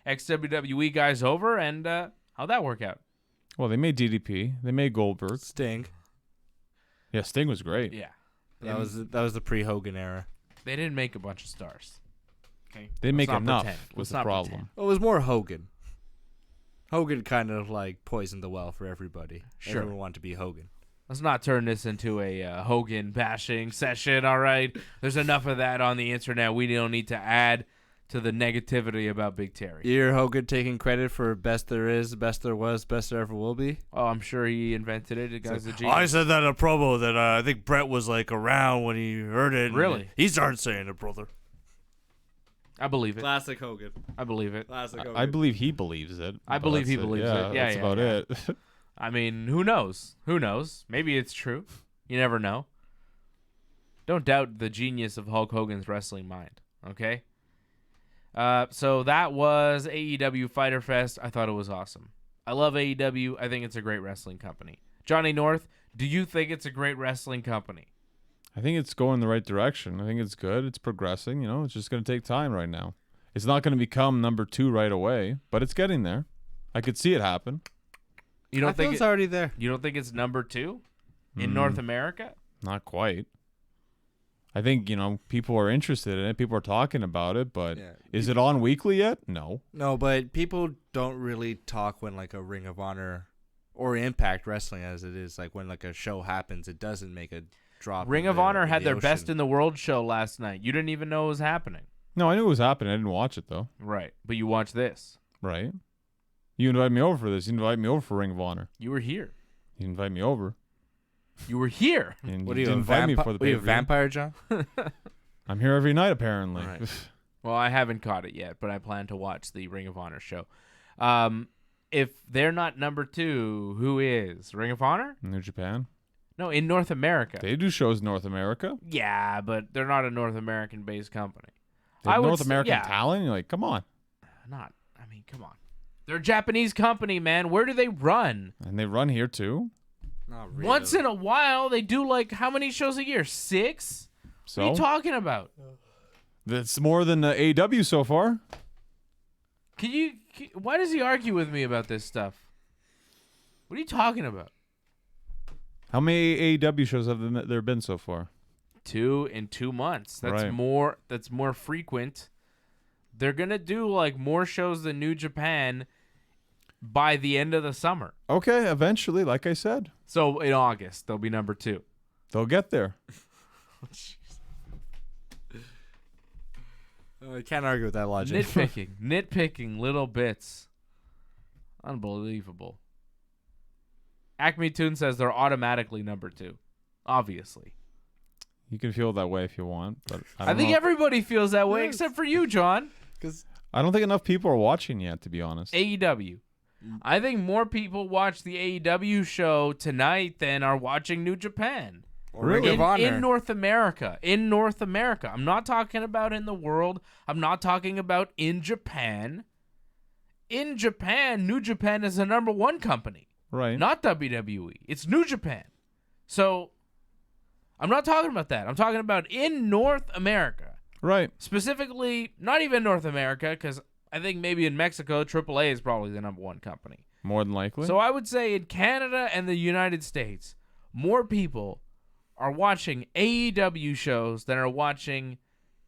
ex-WWE guys over, and how'd that work out? Well, they made DDP. They made Goldberg. Sting. Yeah, Sting was great. Yeah. That was the pre-Hogan era. They didn't make a bunch of stars. Okay. They didn't make Let's not enough pretend. was Let's the not problem. pretend. Well, it was more Hogan. Hogan kind of poisoned the well for everybody. Sure. Everyone wanted to be Hogan. Let's not turn this into a Hogan bashing session, all right? There's enough of that on the internet. We don't need to add to the negativity about Big Terry. You hear Hogan taking credit for best there is, best there was, best there ever will be? Oh, I'm sure he invented it. The guy's a genius. I said that in a promo that I think Brett was like around when he heard it. Really? He started saying it, brother. I believe it. Classic Hogan. I believe it. Classic Hogan. I believe he believes it. I but believe he that's believes it. Yeah, that's yeah, about yeah. it. I mean, who knows? Who knows? Maybe it's true. You never know. Don't doubt the genius of Hulk Hogan's wrestling mind, okay? So that was AEW Fyter Fest. I thought it was awesome. I love AEW. I think it's a great wrestling company. Johnny North, do you think it's a great wrestling company? I think it's going the right direction. I think it's good. It's progressing. It's just going to take time right now. It's not going to become number 2 right away, but it's getting there. I could see it happen. You don't I feel think it's already there. You don't think it's number 2 in North America? Not quite. I think, people are interested in it. People are talking about it, but is it on weekly yet? No. No, but people don't really talk when like a Ring of Honor or Impact Wrestling as it is. Like when like a show happens, it doesn't make a drop. Ring of Honor had their Best in the World show last night. You didn't even know it was happening. No, I knew it was happening. I didn't watch it, though. Right. But you watched this. Right. You invited me over for this. You invited me over for Ring of Honor. You were here. You invited me over. You were here. And What you are you, didn't invite me for the What are you, a pay-per-view. vampire, John? I'm here every night, apparently. All right. Well, I haven't caught it yet, but I plan to watch the Ring of Honor show. If they're not number 2, who is? Ring of Honor? New Japan. No, in North America. They do shows in North America. Yeah, but they're not a North American-based company. They have would North s- American yeah. talent. You're like, come on. Come on. They're a Japanese company, man. Where do they run? And they run here, too. Not really. Once in a while, they do like how many shows a year? 6? So What are you talking about? that's more than AEW so far. Why does he argue with me about this stuff? What are you talking about? How many AEW shows have there been so far? 2 in 2 months. That's Right. more. That's more frequent. They're gonna do like more shows than New Japan by the end of the summer. Okay, eventually, like I said, So in August, they'll be number 2. they'll get there. I can't argue with that logic. Nitpicking little bits. Unbelievable. Acme Toon says they're automatically number 2. Obviously. You can feel that way if you want, but I think know. everybody feels that way Yes. except for you, John. I don't think enough people are watching yet, to be honest. AEW. I think more people watch the AEW show tonight than are watching New Japan. Or Ring of Honor. In North America. In North America. I'm not talking about in the world. I'm not talking about in Japan. In Japan, New Japan is the number 1 company. Right. Not WWE. It's New Japan. So, I'm not talking about that. I'm talking about in North America. Right. Specifically, not even North America, because I think maybe in Mexico, AAA is probably the number 1 company. More than likely. So I would say in Canada and the United States, more people are watching AEW shows than are watching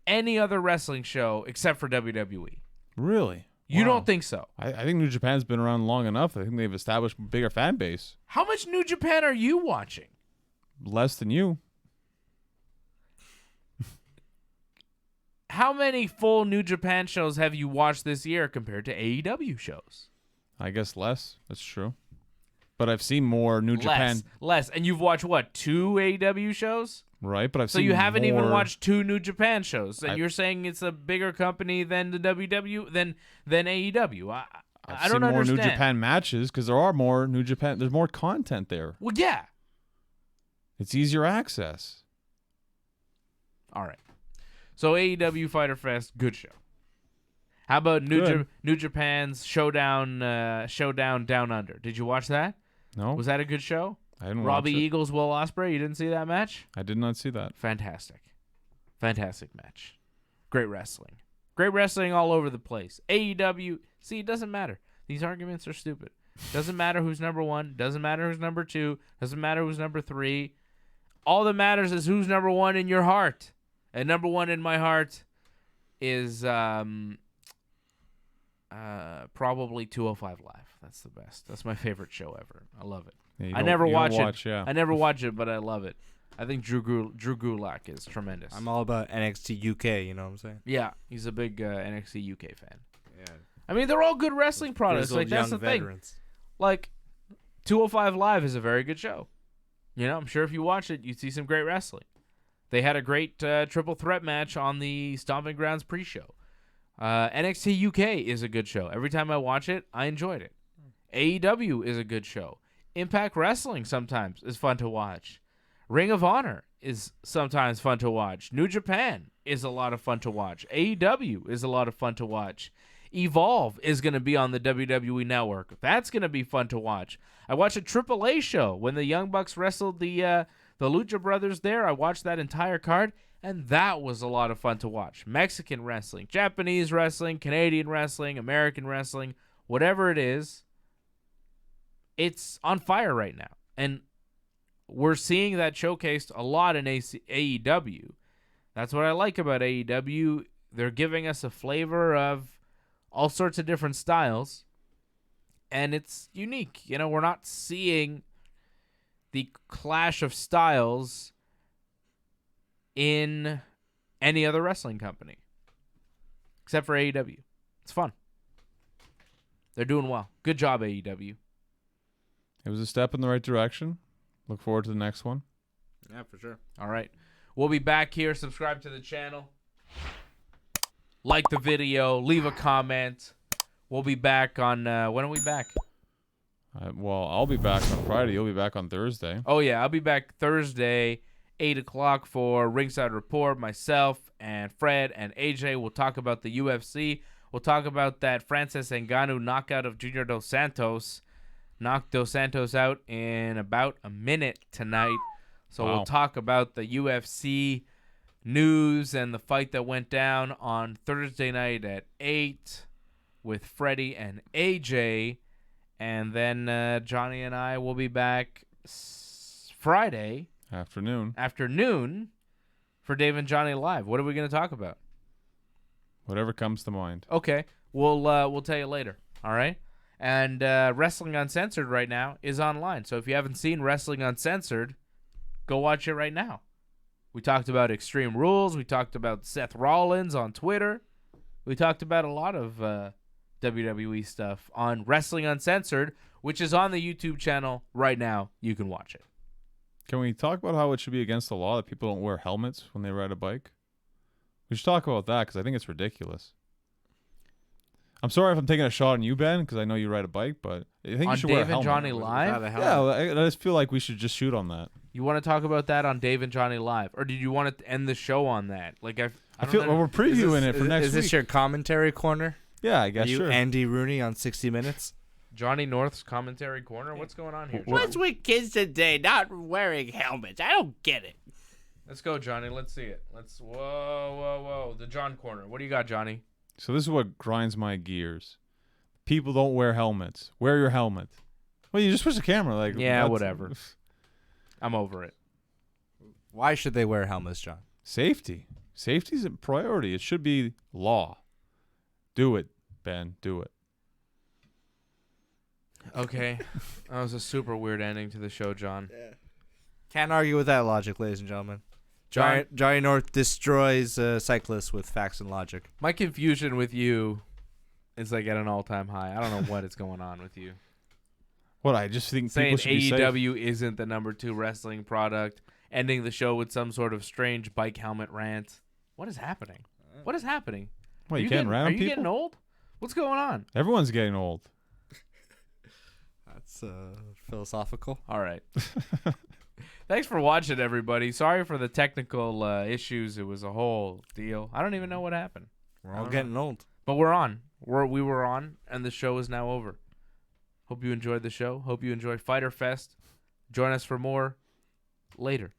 any other wrestling show except for WWE. Really? You Wow. don't think so? I think New Japan's been around long enough. I think they've established a bigger fan base. How much New Japan are you watching? Less than you. How many full New Japan shows have you watched this year compared to AEW shows? I guess less. That's true. But I've seen more New Japan. Less. And you've watched, what, 2 AEW shows? Right, but I've So seen you haven't even more- watched 2 New Japan shows, and I- you're saying it's a bigger company than the WW than AEW. I I've don't seen more understand. New Japan matches because there are more New Japan. There's more content there. Well, yeah. It's easier access. All right. So AEW Fyter Fest, good show. How about Good. New Japan's Showdown Down Under? Did you watch that? No, Was that a good show? I didn't Robbie watch it. Eagles, Will Ospreay. You didn't see that match? I did not see that. Fantastic match. Great wrestling all over the place. AEW. See, it doesn't matter. These arguments are stupid. Doesn't matter who's number 1. Doesn't matter who's number 2. Doesn't matter who's number 3. All that matters is who's number 1 in your heart. And number 1 in my heart is probably 205 Live. That's the best. That's my favorite show ever. I love it. Yeah, you I don't- never you don't watch it. Yeah. I never watch it, but I love it. I think Drew Gulak is tremendous. I'm all about NXT UK. You know what I'm saying? Yeah, he's a big NXT UK fan. Yeah. I mean, they're all good wrestling products. Like that's the thing. Like 205 Live is a very good show. You know, I'm sure if you watch it, you'd see some great wrestling. They had a great triple threat match on the Stomping Grounds pre-show. NXT UK is a good show. Every time I watch it, I enjoyed it. AEW is a good show. Impact Wrestling sometimes is fun to watch. Ring of Honor is sometimes fun to watch. New Japan is a lot of fun to watch. AEW is a lot of fun to watch. Evolve is going to be on the WWE Network. That's going to be fun to watch. I watched a AAA show when the Young Bucks wrestled the Lucha Brothers there. I watched that entire card, and that was a lot of fun to watch. Mexican wrestling, Japanese wrestling, Canadian wrestling, American wrestling, whatever it is, it's on fire right now. And we're seeing that showcased a lot in AEW. That's what I like about AEW. They're giving us a flavor of all sorts of different styles, and it's unique. You know, we're not seeing the clash of styles in any other wrestling company except for AEW. It's fun. They're doing well. Good job, AEW. It was a step in the right direction. Look forward to the next one. Yeah, for sure. All right. We'll be back here. Subscribe to the channel. Like the video. Leave a comment. We'll be back on... when are we back? Well, I'll be back on Friday. You'll be back on Thursday. Oh, yeah. I'll be back Thursday, 8 o'clock for Ringside Report. Myself and Fred and AJ will talk about the UFC. We'll talk about that Francis Ngannou knockout of Junior Dos Santos. Knocked Dos Santos out in about a minute tonight. So Wow. we'll talk about the UFC news and the fight that went down on Thursday night at 8 with Freddie and AJ. And then Johnny and I will be back Friday afternoon for Dave and Johnny Live. What are we going to talk about? Whatever comes to mind. Okay, we'll tell you later. All right. And Wrestling Uncensored right now is online. So if you haven't seen Wrestling Uncensored, go watch it right now. We talked about Extreme Rules. We talked about Seth Rollins on Twitter. We talked about a lot of WWE stuff on Wrestling Uncensored, which is on the YouTube channel right now. You can watch it. Can we talk about how it should be against the law that people don't wear helmets when they ride a bike? We should talk about that because I think it's ridiculous. I'm sorry if I'm taking a shot on you, Ben, because I know you ride a bike, but I think On you should wear a Dave and helmet. Johnny Live? Yeah, I just feel like we should just shoot on that. You want to talk about that on Dave and Johnny Live? Or did you want to end the show on that? Like I feel know. we're previewing it for next Is week. this your commentary corner? Yeah, I guess Are you sure. Andy Rooney on 60 Minutes? Johnny North's commentary corner? What's going on here? What's Johnny? with kids today not wearing helmets? I don't get it. Let's go, Johnny. Let's see it. Whoa. The John corner. What do you got, Johnny? So this is what grinds my gears. People don't wear helmets. Wear your helmet. Well, you just switch the camera. Like Yeah, whatever. I'm over it. Why should they wear helmets, John? Safety. Safety's a priority. It should be law. Do it, Ben. Do it. Okay. That was a super weird ending to the show, John. Can't argue with that logic, ladies and gentlemen. John- Johnny North destroys cyclists with facts and logic. My confusion with you is like at an all-time high. I don't know what is going on with you. What? I just think Saying people should be safe. AEW isn't the number 2 wrestling product, ending the show with some sort of strange bike helmet rant. What is happening? What is happening? What, you Are can't ram Are people? you getting old? What's going on? Everyone's getting old. That's philosophical. All right. Thanks for watching, everybody. Sorry for the technical issues. It was a whole deal. I don't even know what happened. We're all getting old. But we're on. We were on, and the show is now over. Hope you enjoyed the show. Hope you enjoyed Fyter Fest. Join us for more later.